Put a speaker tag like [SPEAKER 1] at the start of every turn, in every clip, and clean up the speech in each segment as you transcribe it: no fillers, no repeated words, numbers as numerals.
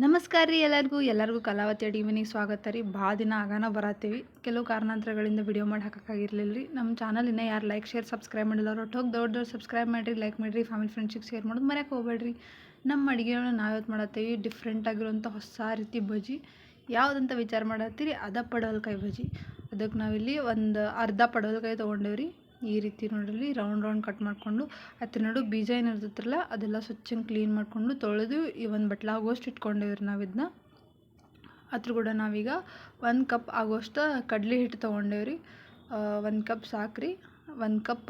[SPEAKER 1] ನಮಸ್ಕಾರ ರೀ ಎಲ್ಲರಿಗೂ ಕಲಾವತಿ ಅಡುಗೆ ಮನೆಗೆ ಸ್ವಾಗತ ರೀ. ಭಾಳ ದಿನ ಆಗಾನ ಬರತ್ತೀವಿ. ಕೆಲವು ಕಾರಣಾಂತರಗಳಿಂದ ವಿಡಿಯೋ ಮಾಡಿ ಹಾಕೋಕ್ಕಾಗಿರಲಿಲ್ಲ ರೀ. ನಮ್ಮ ಚಾನಲ್ ಇನ್ನೂ ಯಾರು ಲೈಕ್ ಶೇರ್ ಸಬ್ಸ್ಕ್ರೈಬ್ ಮಾಡಿಲ್ಲ ಅವ್ರು ಹೋಗಿ ದೊಡ್ಡ ಸಬ್ಸ್ಕ್ರೈಬ್ ಮಾಡಿರಿ, ಲೈಕ್ ಮಾಡಿರಿ, ಫ್ಯಾಮಿಲಿ ಫ್ರೆಂಡ್ಸಿಗೆ ಶೇರ್ ಮಾಡೋದು ಮರ್ಯಾಕೆ ಹೋಗ್ಬೇಡ್ರಿ. ನಮ್ಮ ಅಡುಗೆಗಳನ್ನ ನಾವ್ಯಾವತ್ತು ಮಾಡತ್ತೀವಿ ಡಿಫ್ರೆಂಟ್ ಆಗಿರುವಂಥ ಹೊಸ ರೀತಿ ಬಜ್ಜಿ ಯಾವುದಂತ ವಿಚಾರ ಮಾಡತ್ತೀರಿ, ಪಡವಲಕಾಯಿ ಬಜ್ಜಿ. ಅದಕ್ಕೆ ನಾವಿಲ್ಲಿ ಒಂದು ಅರ್ಧ ಪಡವಲಕಾಯಿ ತೊಗೊಂಡೇವ್ರಿ. ಈ ರೀತಿ ನೋಡ್ರಿ ರೌಂಡ್ ಕಟ್ ಮಾಡಿಕೊಂಡು ಅದ್ರ ನಡು ಬೀಜ ಏನು ಇರ್ತೈತ್ರಲ್ಲ ಅದೆಲ್ಲ ಸ್ವಚ್ಛಂಗೆ ಕ್ಲೀನ್ ಮಾಡಿಕೊಂಡು ತೊಳೆದು ಈ ಒಂದು ಬಟ್ಲ ಆಗೋಷ್ಟು ಇಟ್ಕೊಂಡೇವ್ರಿ ನಾವು ಇದನ್ನ. ಅದ್ರ ಕೂಡ ನಾವೀಗ 1 ಕಪ್ ಆಗೋಷ್ಟು ಕಡಲೆ ಹಿಟ್ಟು ತೊಗೊಂಡೇವ್ರಿ. 1 ಕಪ್ ಸಾಕ್ರಿ. 1 ಕಪ್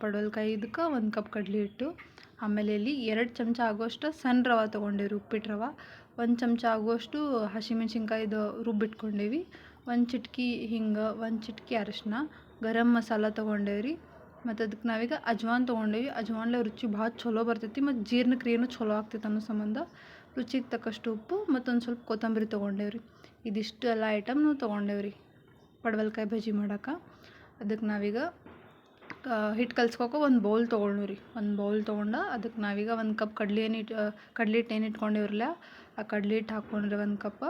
[SPEAKER 1] ಪಡವಲಕಾಯಿ ಇದಕ್ಕೆ 1 ಕಪ್ ಕಡಲೆ ಹಿಟ್ಟು. ಆಮೇಲೆ ಇಲ್ಲಿ 2 ಚಮಚ ಆಗೋಷ್ಟು ಸಣ್ಣ ರವೆ ತೊಗೊಂಡೇವ್ರಿ, ಉಪ್ಪಿಟ್ಟು ರವೆ. 1 ಚಮಚ ಆಗುವಷ್ಟು ಹಸಿಮೆಣ್ಸಿನ್ಕಾಯಿದು ರುಬ್ಬಿಟ್ಕೊಂಡೇವಿ. 1 ಚಿಟ್ಕಿ ಹಿಂಗೆ, 1 ಚಿಟ್ಕಿ ಅರಿಶಿನ, ಗರಂ ಮಸಾಲ ತೊಗೊಂಡೇವ್ರಿ. ಮತ್ತು ಅದಕ್ಕೆ ನಾವೀಗ ಅಜ್ವಾನ್ ತೊಗೊಂಡೇವಿ. ಅಜ್ವಾನ್ಲೆ ರುಚಿ ಭಾಳ ಚಲೋ ಬರ್ತೈತಿ ಮತ್ತು ಜೀರ್ಣಕ್ರಿಯೆನೂ ಚಲೋ ಆಗ್ತೈತೆ ಅನ್ನೋ ಸಂಬಂಧ ರುಚಿಗೆ ತಕ್ಕಷ್ಟು ಉಪ್ಪು ಮತ್ತೊಂದು ಸ್ವಲ್ಪ ಕೊತ್ತಂಬರಿ ತೊಗೊಂಡೇವ್ರಿ. ಇದಿಷ್ಟು ಎಲ್ಲ ಐಟಮ್ ನಾವು ತೊಗೊಂಡೇವ್ರಿ ಪಡವಲಕಾಯಿ ಬಜ್ಜಿ ಮಾಡೋಕೆ. ಅದಕ್ಕೆ ನಾವೀಗ ಹಿಟ್ಟು ಕಲ್ಸ್ಕೊಕೆ ಒಂದು ಬೌಲ್ ತೊಗೊಂಡ್ರಿ. ಒಂದು ಬೌಲ್ ತೊಗೊಂಡು ಅದಕ್ಕೆ ನಾವೀಗ 1 ಕಪ್ ಕಡಲೆ ಹಿಟ್ಟು ಏನು ಇಟ್ಕೊಂಡೇವ್ರಲ್ಲ ಆ ಕಡಲೆ ಹಿಟ್ಟು ಹಾಕ್ಕೊಂಡ್ರಿ 1 ಕಪ್.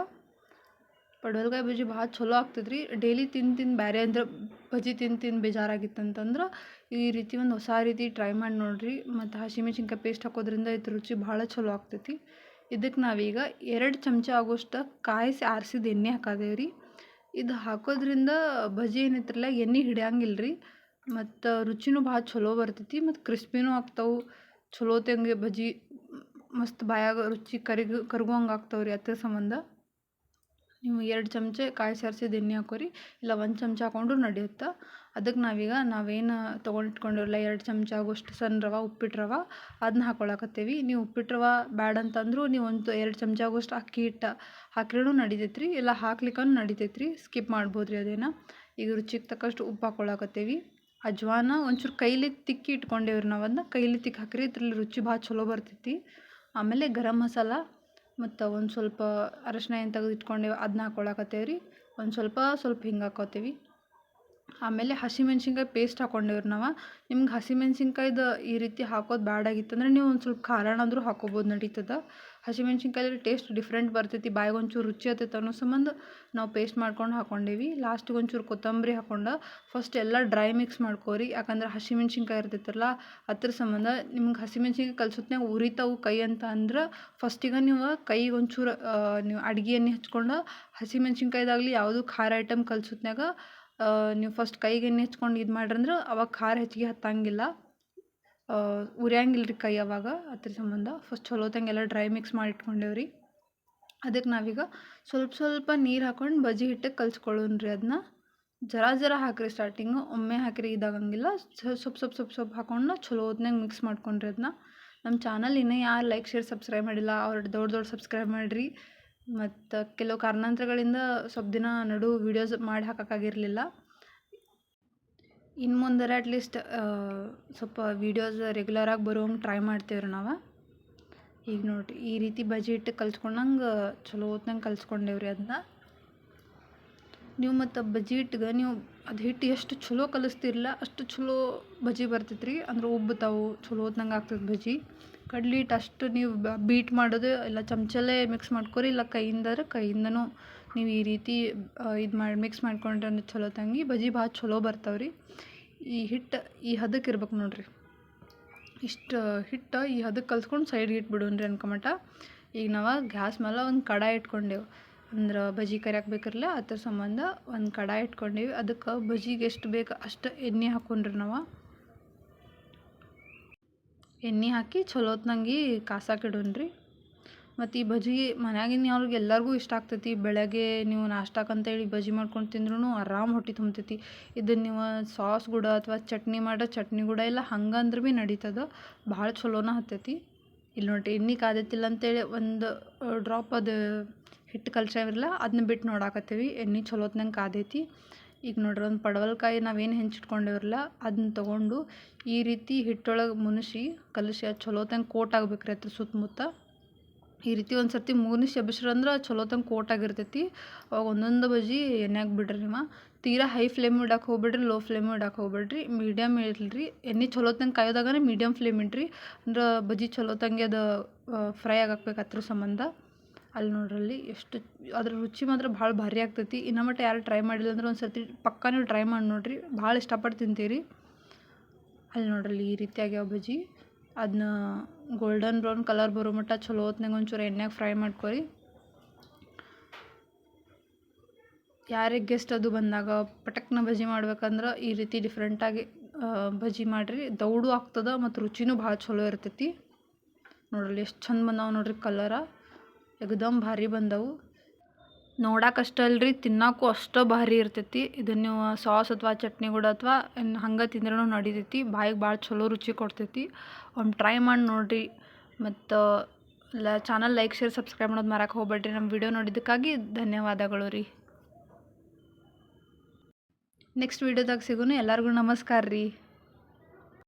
[SPEAKER 1] ಪಡವಲಕಾಯಿ ಬಜ್ಜಿ ಭಾಳ ಚಲೋ ಆಗ್ತದ್ರಿ. ಡೈಲಿ ತಿಂದು ಬೇರೆ ಅಂದ್ರೆ ಬಜ್ಜಿ ತಿಂದು ಬೇಜಾರಾಗಿತ್ತಂತಂದ್ರೆ ಈ ರೀತಿ ಒಂದು ಹೊಸ ರೀತಿ ಟ್ರೈ ಮಾಡಿ ನೋಡಿರಿ. ಮತ್ತು ಹಸಿಮೆಣ್ಸಿನ್ಕಾಯಿ ಪೇಸ್ಟ್ ಹಾಕೋದ್ರಿಂದ ಇದ್ರ ರುಚಿ ಭಾಳ ಚಲೋ ಆಗ್ತೈತಿ. ಇದಕ್ಕೆ ನಾವೀಗ 2 ಚಮಚ ಆಗೋಷ್ಟು ಕಾಯಿಸಿ ಆರಿಸಿದ ಎಣ್ಣೆ ಹಾಕೋದೇವ್ರಿ. ಇದು ಹಾಕೋದ್ರಿಂದ ಬಜ್ಜಿ ಏನೈತ್ರಲ್ಲ ಎಣ್ಣೆ ಹಿಡಿಯಂಗಿಲ್ಲ ರೀ ಮತ್ತು ರುಚಿನೂ ಭಾಳ ಚಲೋ ಬರ್ತೈತಿ ಮತ್ತು ಕ್ರಿಸ್ಪಿನೂ ಆಗ್ತಾವೆ. ಚಲೋತ್ತಂಗೆ ಬಜ್ಜಿ ಮಸ್ತ್ ಬಾಯಾಗ ರುಚಿ ಕರ್ಗೋಂಗೆ ಆಗ್ತಾವ್ರಿ. ಅದ್ರ ಸಂಬಂಧ ನೀವು 2 ಚಮಚ ಕಾಯಿ ಸಾರಿಸಿದ ಎಣ್ಣೆ ಹಾಕೋರಿ, ಇಲ್ಲ 1 ಚಮಚ ಹಾಕೊಂಡ್ರು ನಡೆಯುತ್ತೆ. ಅದಕ್ಕೆ ನಾವೇನು ತೊಗೊಂಡಿಟ್ಕೊಂಡಿರಲ್ಲ 2 ಚಮಚ ಆಗೋಷ್ಟು ಸಣ್ಣ ರವೆ, ಉಪ್ಪಿಟ್ಟು ರವೆ ಅದನ್ನ ಹಾಕೊಳಕತ್ತೇವಿ. ನೀವು ಉಪ್ಪಿಟ್ಟು ರವೆ ಬ್ಯಾಡ ಅಂತಂದ್ರು ನೀವು 2 ಚಮಚ ಆಗೋಷ್ಟು ಅಕ್ಕಿ ಹಿಟ್ಟು ಹಾಕಿರೂ ನಡಿತೈತೆ ರೀ, ಇಲ್ಲ ಹಾಕ್ಲಿಕ್ಕೂ ನಡಿತೈತೆ ರೀ, ಸ್ಕಿಪ್ ಮಾಡ್ಬೋದು ರೀ ಅದೇನ. ಈಗ ರುಚಿಗೆ ತಕ್ಕಷ್ಟು ಉಪ್ಪು ಹಾಕೊಳಕತ್ತೇವಿ. ಅಜ್ವಾನ ಒಂಚೂರು ಕೈಲಿ ತಿಕ್ಕಿ ಇಟ್ಕೊಂಡೇವ್ರಿ ನಾವು, ಅದನ್ನ ಕೈಲಿ ತಿಕ್ಕಿ ಹಾಕಿರಿ, ಇದ್ರಲ್ಲಿ ರುಚಿ ಭಾಳ ಚಲೋ ಬರ್ತೈತಿ. ಆಮೇಲೆ ಗರಂ ಮಸಾಲ ಮತ್ತು ಒಂದು ಸ್ವಲ್ಪ ಅರಶಿನ ಏನು ತೆಗೆದು ಇಟ್ಕೊಂಡೇವಿ ಅದನ್ನ ಹಾಕೊಳಕತ್ತೇವ್ರಿ. ಒಂದು ಸ್ವಲ್ಪ ಹಿಂಗೆ ಹಾಕೋತೀವಿ. ಆಮೇಲೆ ಹಸಿಮೆಣ್ಸಿನ್ಕಾಯಿ ಪೇಸ್ಟ್ ಹಾಕ್ಕೊಂಡೇವ್ರಿ ನಾವು. ನಿಮ್ಗೆ ಹಸಿಮೆಣ್ಸಿನ್ಕಾಯ್ದು ಈ ರೀತಿ ಹಾಕೋದು ಬ್ಯಾಡಾಗಿತ್ತಂದ್ರೆ ನೀವು ಒಂದು ಸ್ವಲ್ಪ ಖಾರನಾದ್ರೂ ಹಾಕೋಬೋದು, ನಡೀತದೆ. ಹಸಿಮೆಣ್ಸಿನ್ಕಾಯಲ್ಲಿ ಟೇಸ್ಟ್ ಡಿಫ್ರೆಂಟ್ ಬರ್ತೈತಿ, ಬಾಯಿಗೆ ಒಂಚೂರು ರುಚಿ ಆಗ್ತೈತೆ ಅನ್ನೋ ಸಂಬಂಧ ನಾವು ಪೇಸ್ಟ್ ಮಾಡ್ಕೊಂಡು ಹಾಕ್ಕೊಂಡೇವಿ. ಲಾಸ್ಟಿಗೆ ಒಂಚೂರು ಕೊತ್ತಂಬರಿ ಹಾಕ್ಕೊಂಡು ಫಸ್ಟ್ ಎಲ್ಲ ಡ್ರೈ ಮಿಕ್ಸ್ ಮಾಡ್ಕೋರಿ. ಯಾಕಂದ್ರೆ ಹಸಿಮೆಣ್ಸಿನ್ಕಾಯಿ ಇರ್ತೈತಲ್ಲ ಅದ್ರ ಸಂಬಂಧ ನಿಮ್ಗೆ ಹಸಿಮೆಣ್ಸಿನ್ಕಾಯಿ ಕಲ್ಸೋತ್ನಾಗ ಉರಿತಾವು ಕೈ ಅಂತ ಅಂದ್ರೆ ಫಸ್ಟಿಗೆ ನೀವು ಕೈಗೆ ಒಂಚೂರು ನೀವು ಅಡ್ಗೆ ಎಣ್ಣೆ ಹಚ್ಕೊಂಡು ಹಸಿಮೆಣ್ಸಿನ್ಕಾಯ್ದಾಗಲಿ ಯಾವುದು ಖಾರ ಐಟಮ್ ಕಲ್ಸೋತ್ನಾಗ ನೀವು ಫಸ್ಟ್ ಕೈಗೆ ಎಣ್ಣೆ ಹಚ್ಕೊಂಡು ಇದು ಮಾಡ್ರಂದ್ರೆ ಅವಾಗ ಖಾರ ಹೆಚ್ಚಿಗೆ ಹತ್ತಂಗಿಲ್ಲ, ಉರಿಯಂಗಿಲ್ಲ ರೀ ಕೈ ಅವಾಗ. ಅದ್ರ ಸಂಬಂಧ ಫಸ್ಟ್ ಚಲೋತ್ತಂಗೆಲ್ಲ ಡ್ರೈ ಮಿಕ್ಸ್ ಮಾಡಿ ಇಟ್ಕೊಂಡೇವ್ರಿ. ಅದಕ್ಕೆ ನಾವೀಗ ಸ್ವಲ್ಪ ನೀರು ಹಾಕ್ಕೊಂಡು ಬಜ್ಜಿ ಹಿಟ್ಟಿಗೆ ಕಲ್ಸ್ಕೊಳ್ಳೋಣ್ರಿ. ಅದನ್ನ ಜರ ಹಾಕಿರಿ ಸ್ಟಾರ್ಟಿಂಗು, ಒಮ್ಮೆ ಹಾಕಿರಿ ಇದಾಗಂಗಿಲ್ಲ. ಸ್ವಲ್ಪ ಹಾಕೊಂಡು ಚಲೋ ಹೊತ್ನಾಗ ಮಿಕ್ಸ್ ಮಾಡ್ಕೊಂಡ್ರಿ ಅದನ್ನ. ನಮ್ಮ ಚಾನಲ್ ಇನ್ನೂ ಯಾರು ಲೈಕ್ ಶೇರ್ ಸಬ್ಸ್ಕ್ರೈಬ್ ಮಾಡಿಲ್ಲ ಅವ್ರು ದೊಡ್ಡ ಸಬ್ಸ್ಕ್ರೈಬ್ ಮಾಡಿರಿ. ಮತ್ತು ಕೆಲವು ಕಾರಣಾಂತರಗಳಿಂದ ಸ್ವಲ್ಪ ದಿನ ನಡು ವೀಡಿಯೋಸ್ ಮಾಡಿ ಹಾಕೋಕ್ಕಾಗಿರಲಿಲ್ಲ. ಇನ್ನು ಮುಂದೆ ಅಟ್ಲೀಸ್ಟ್ ಸ್ವಲ್ಪ ವೀಡಿಯೋಸ್ ರೆಗ್ಯುಲರಾಗಿ ಬರೋಂಗೆ ಟ್ರೈ ಮಾಡ್ತೇವ್ರಿ ನಾವು. ಈಗ ನೋಡಿರಿ ಈ ರೀತಿ ಬಜ್ಜಿ ಹಿಟ್ಟು ಕಲ್ಸ್ಕೊಂಡಂಗೆ ಚಲೋ ಹೊತ್ನಂಗೆ ಕಲ್ಸ್ಕೊಂಡೇವ್ರಿ ಅದನ್ನ. ನೀವು ಮತ್ತು ಬಜ್ಜಿ ಹಿಟ್ಟಿಗೆ ನೀವು ಅದು ಹಿಟ್ಟು ಎಷ್ಟು ಚಲೋ ಕಲಿಸ್ತಿರಲ್ಲ ಅಷ್ಟು ಚಲೋ ಬಜ್ಜಿ ಬರ್ತೈತೆ ರೀ. ಅಂದ್ರೆ ಉಬ್ಬುತ್ತಾವು, ಚಲೋ ಹೊತ್ನಂಗೆ ಆಗ್ತದೆ ಬಜ್ಜಿ. ಕಡ್ಲೆ ಹಿಟ್ಟು ಅಷ್ಟು ನೀವು ಬೀಟ್ ಮಾಡೋದು ಇಲ್ಲ ಚಮಚಲ್ಲೇ ಮಿಕ್ಸ್ ಮಾಡ್ಕೊರಿ, ಇಲ್ಲ ಕೈಯಿಂದನೂ ನೀವು ಈ ರೀತಿ ಇದು ಮಾಡಿ ಮಿಕ್ಸ್ ಮಾಡ್ಕೊಂಡ್ರೆ ಅಂದ್ರೆ ಚಲೋ ತಂಗಿ ಬಜ್ಜಿ ಭಾಳ ಚಲೋ ಬರ್ತಾವ್ರಿ. ಈ ಹಿಟ್ಟು ಈ ಹದಕ್ಕೆ ಇರ್ಬೇಕು ನೋಡಿರಿ. ಇಷ್ಟು ಹಿಟ್ಟು ಈ ಹದಕ್ಕೆ ಕಲ್ಸ್ಕೊಂಡು ಸೈಡ್ಗೆ ಇಟ್ಬಿಡೋಣ್ರಿ ಅನ್ಕೊಂಮಟ. ಈಗ ನಾವು ಗ್ಯಾಸ್ ಮೇಲೆ ಒಂದು ಕಡಾಯಿ ಇಟ್ಕೊಂಡೇವು, ಅಂದ್ರೆ ಬಜ್ಜಿ ಕರಿಯಾಕೆ ಬೇಕಿರಲ್ಲ ಅದ್ರ ಸಂಬಂಧ ಒಂದು ಕಡಾಯಿ ಇಟ್ಕೊಂಡೇವಿ. ಅದಕ್ಕೆ ಬಜ್ಜಿಗೆ ಎಷ್ಟು ಬೇಕು ಅಷ್ಟು ಎಣ್ಣೆ ಹಾಕ್ಕೊಂಡ್ರಿ ನಾವು. ಎಣ್ಣೆ ಹಾಕಿ ಚಲೋ ಹೊತ್ನಂಗೆ ಕಾಸಕ್ಕೆ ಇಡೋಣ್ರಿ. ಮತ್ತು ಈ ಬಜ್ಜಿ ಮನ್ಯಾಗಿನವ್ರಿಗೆ ಎಲ್ಲರಿಗೂ ಇಷ್ಟ ಆಗ್ತೈತಿ. ಬೆಳಗ್ಗೆ ನೀವು ನಾಷ್ಟಕ್ಕಂತೇಳಿ ಬಜ್ಜಿ ಮಾಡ್ಕೊಂಡು ತಿಂದ್ರೂ ಆರಾಮ್ ಹೊಟ್ಟೆ ತುಂಬ್ತೈತಿ. ಇದನ್ನು ನೀವು ಸಾಸ್ ಕೂಡ ಅಥವಾ ಚಟ್ನಿ ಕೂಡ ಇಲ್ಲ ಹಂಗಂದ್ರೆ ಭೀ ನಡೀತದೆ, ಭಾಳ ಚಲೋನ ಹತ್ತೈತಿ. ಇಲ್ಲಿ ನೋಡಿರಿ ಎಣ್ಣೆ ಕಾದೈತಿಲ್ಲ ಅಂತೇಳಿ ಒಂದು ಡ್ರಾಪ್ ಅದು ಹಿಟ್ಟು ಕಲ್ಸೇವಿರಲ್ಲ ಅದನ್ನ ಬಿಟ್ಟು ನೋಡಾಕತ್ತೀವಿ ಎಣ್ಣೆ ಚಲೋ ಹೊತ್ನಂಗೆ ಕಾದೈತಿ. ಈಗ ನೋಡ್ರಿ ಒಂದು ಪಡವಲಕಾಯಿ ನಾವೇನು ಹೆಂಚಿಟ್ಕೊಂಡಿರಲ್ಲ ಅದನ್ನ ತೊಗೊಂಡು ಈ ರೀತಿ ಹಿಟ್ಟೊಳಗೆ ಕಲಸಿ ಅದು ಚಲೋ ಹೊತ್ನಂಗೆ ಕೋಟ್ ಆಗ್ಬೇಕ್ರಿ ಅದ್ರ ಸುತ್ತಮುತ್ತ. ಈ ರೀತಿ ಒಂದು ಸರ್ತಿ ಮುಗಿಸಿ ಎಬ್ಬಿಸ್ರಂದ್ರೆ ಚಲೋತ್ತಂಗೆ ಕೋಟ್ ಆಗಿರ್ತೈತಿ. ಅವಾಗ ಒಂದೊಂದು ಬಜ್ಜಿ ಎಣ್ಣೆಗೆ ಬಿಡ್ರಿ ನೀವು. ತೀರಾ ಹೈ ಫ್ಲೇಮ್ ಇಡಕ್ಕೆ ಹೋಗ್ಬೇಡ್ರಿ, ಲೋ ಫ್ಲೇಮ್ ಇಡಕ್ಕೆ ಹೋಗ್ಬೇಡ್ರಿ, ಮೀಡಿಯಮ್ ಇರಲ್ರಿ. ಎಣ್ಣೆ ಚಲೋತ್ತಂಗೆ ಕಾಯೋದಾಗನೇ ಮೀಡಿಯಮ್ ಫ್ಲೇಮ್ ಇಡ್ರಿ, ಅಂದ್ರೆ ಬಜ್ಜಿ ಚಲೋತ್ತಂಗೆ ಅದು ಫ್ರೈ ಆಗಬೇಕು ಅದ್ರ ಸಂಬಂಧ. ಅಲ್ಲಿ ನೋಡ್ರಲ್ಲಿ ಎಷ್ಟು ಅದ್ರ ರುಚಿ ಮಾತ್ರ ಭಾಳ ಭಾರಿ ಆಗ್ತೈತಿ. ಇನ್ನು ಮಟ್ಟ ಯಾರು ಟ್ರೈ ಮಾಡಿಲ್ಲ ಅಂದ್ರೆ ಒಂದು ಸರ್ತಿ ಪಕ್ಕ ನೀವು ಟ್ರೈ ಮಾಡಿ ನೋಡಿರಿ, ಭಾಳ ಇಷ್ಟಪಟ್ಟು ತಿಂತೀರಿ. ಅಲ್ಲಿ ನೋಡ್ರಲ್ಲಿ ಈ ರೀತಿಯಾಗ್ಯಾವ ಬಜ್ಜಿ. ಅದನ್ನ ಗೋಲ್ಡನ್ ಬ್ರೌನ್ ಕಲರ್ ಬರೋ ಮಟ್ಟ ಚಲೋ ಹೊತ್ನಾಗ ಒಂಚೂರು ಎಣ್ಣೆಗೆ ಫ್ರೈ ಮಾಡ್ಕೊರಿ. ಯಾರಿಗೆ ಗೆಸ್ಟ್ ಅದು ಬಂದಾಗ ಪಟಕ್ನ ಬಜ್ಜಿ ಮಾಡ್ಬೇಕಂದ್ರೆ ಈ ರೀತಿ ಡಿಫ್ರೆಂಟಾಗಿ ಬಜ್ಜಿ ಮಾಡಿರಿ. ದೌಡು ಆಗ್ತದೆ ಮತ್ತು ರುಚಿನೂ ಭಾಳ ಚಲೋ ಇರ್ತೈತಿ. ನೋಡ್ರಲ್ಲಿ ಎಷ್ಟು ಚಂದ ಬಂದಾವೆ ನೋಡ್ರಿ, ಕಲರ ಎಕ್ದಮ್ ಭಾರಿ ಬಂದವು. ನೋಡಕ್ಕಷ್ಟೇ ಅಲ್ರಿ, ತಿನ್ನೋಕ್ಕೂ ಅಷ್ಟೇ ಭಾರಿ ಇರ್ತೈತಿ. ಇದನ್ನು ನೀವು ಸಾಸ್ ಅಥವಾ ಚಟ್ನಿ ಕೂಡ ಅಥವಾ ಹಂಗೆ ತಿಂದ್ರೂ ನಡಿತೈತಿ. ಬಾಯಿಗೆ ಭಾಳ ಚಲೋ ರುಚಿ ಕೊಡ್ತೈತಿ. ಒಮ್ಮೆ ಟ್ರೈ ಮಾಡಿ ನೋಡಿರಿ. ಮತ್ತು ಚಾನಲ್ ಲೈಕ್ ಶೇರ್ ಸಬ್ಸ್ಕ್ರೈಬ್ ಮಾಡೋದು ಮರಕ್ಕೆ ಹೋಗ್ಬೇಡ್ರಿ. ನಮ್ಮ ವಿಡಿಯೋ ನೋಡಿದ್ದಕ್ಕಾಗಿ ಧನ್ಯವಾದಗಳು ರೀ. ನೆಕ್ಸ್ಟ್ ವಿಡಿಯೋದಾಗ ಸಿಗೋಣ. ಎಲ್ಲರಿಗೂ ನಮಸ್ಕಾರ ರೀ.